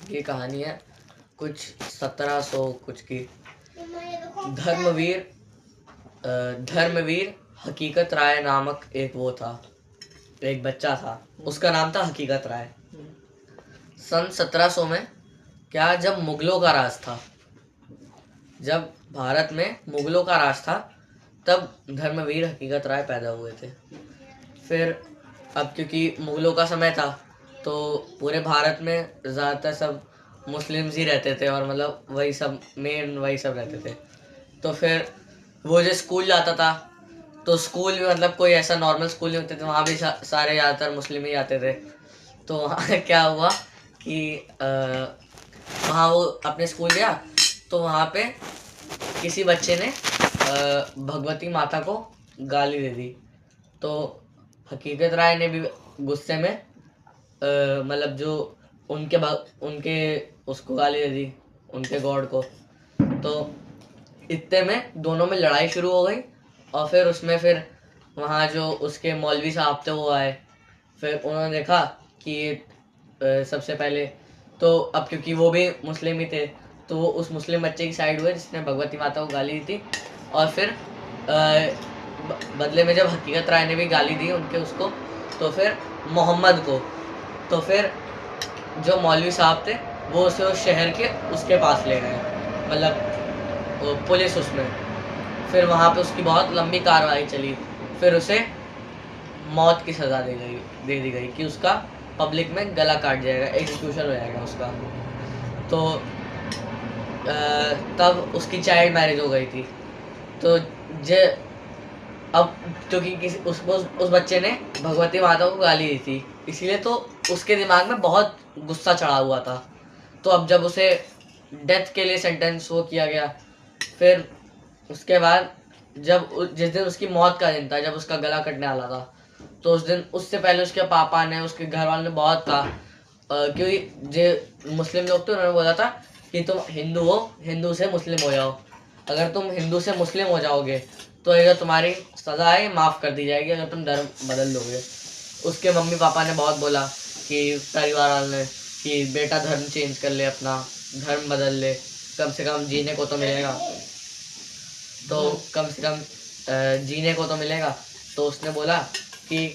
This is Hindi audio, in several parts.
की कहानी है कुछ 1700 कुछ की। धर्मवीर धर्मवीर हकीकत राय नामक एक बच्चा था, उसका नाम था हकीकत राय। सन 1700 में क्या, जब मुगलों का राज था, जब भारत में मुगलों का राज था, तब धर्मवीर हकीकत राय पैदा हुए थे। फिर अब क्योंकि मुगलों का समय था तो पूरे भारत में ज़्यादातर सब मुस्लिम्स ही रहते थे और मतलब वही सब रहते थे। तो फिर वो जो स्कूल जाता था तो स्कूल में मतलब कोई ऐसा नॉर्मल स्कूल नहीं होते थे, वहाँ भी सारे ज़्यादातर मुस्लिम ही आते थे। तो वहाँ क्या हुआ कि वहाँ वो अपने स्कूल गया तो वहाँ पे किसी बच्चे ने भगवती माता को गाली दे दी। तो हकीकत राय ने भी गुस्से में मतलब जो उनके उसको गाली दे दी, उनके गॉड को। तो इतने में दोनों में लड़ाई शुरू हो गई और फिर वहाँ जो उसके मौलवी साहब थे वो आए। फिर उन्होंने देखा कि सबसे पहले तो अब क्योंकि वो भी मुस्लिम ही थे तो वो उस मुस्लिम बच्चे की साइड हुए जिसने भगवती माता को गाली दी थी। और फिर बदले में जब हकीकत राय ने भी गाली दी उनके उसको, तो फिर मोहम्मद को, तो फिर जो मौलवी साहब थे वो उसे उस शहर के उसके पास ले गए, मतलब पुलिस उसमें। फिर वहाँ पे उसकी बहुत लंबी कार्रवाई चली, फिर उसे मौत की सज़ा दे दी गई कि उसका पब्लिक में गला काट जाएगा, एग्जीक्यूशन हो जाएगा उसका। तो तब उसकी चाइल्ड मैरिज हो गई थी। तो अब क्योंकि उस बच्चे ने भगवती माता को गाली दी थी, इसीलिए तो उसके दिमाग में बहुत गुस्सा चढ़ा हुआ था। तो अब जब उसे डेथ के लिए सेंटेंस वो किया गया, फिर उसके बाद जिस दिन उसकी मौत का दिन था, जब उसका गला कटने वाला था, तो उस दिन उससे पहले उसके पापा ने, उसके घर वालों ने बहुत कहा, क्योंकि जो मुस्लिम लोग थे उन्होंने बोला था कि तुम हिंदू हो, हिंदू से मुस्लिम हो जाओ। अगर तुम हिंदू से मुस्लिम हो जाओगे तो ये तुम्हारी सज़ा है माफ़ कर दी जाएगी अगर तुम धर्म बदल लोगे। उसके मम्मी पापा ने बहुत बोला कि परिवार वालों ने कि बेटा धर्म चेंज कर ले, अपना धर्म बदल ले, कम से कम जीने को तो मिलेगा। तो कम से कम जीने को तो मिलेगा। तो उसने बोला कि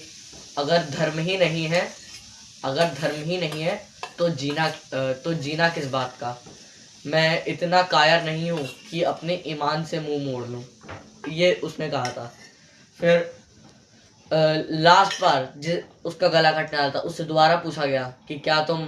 अगर धर्म ही नहीं है तो जीना किस बात का। मैं इतना कायर नहीं हूँ कि अपने ईमान से मुंह मोड़ लूँ, ये उसने कहा था। फिर लास्ट बार उसका गला कटने वाला था, उससे दोबारा पूछा गया कि क्या तुम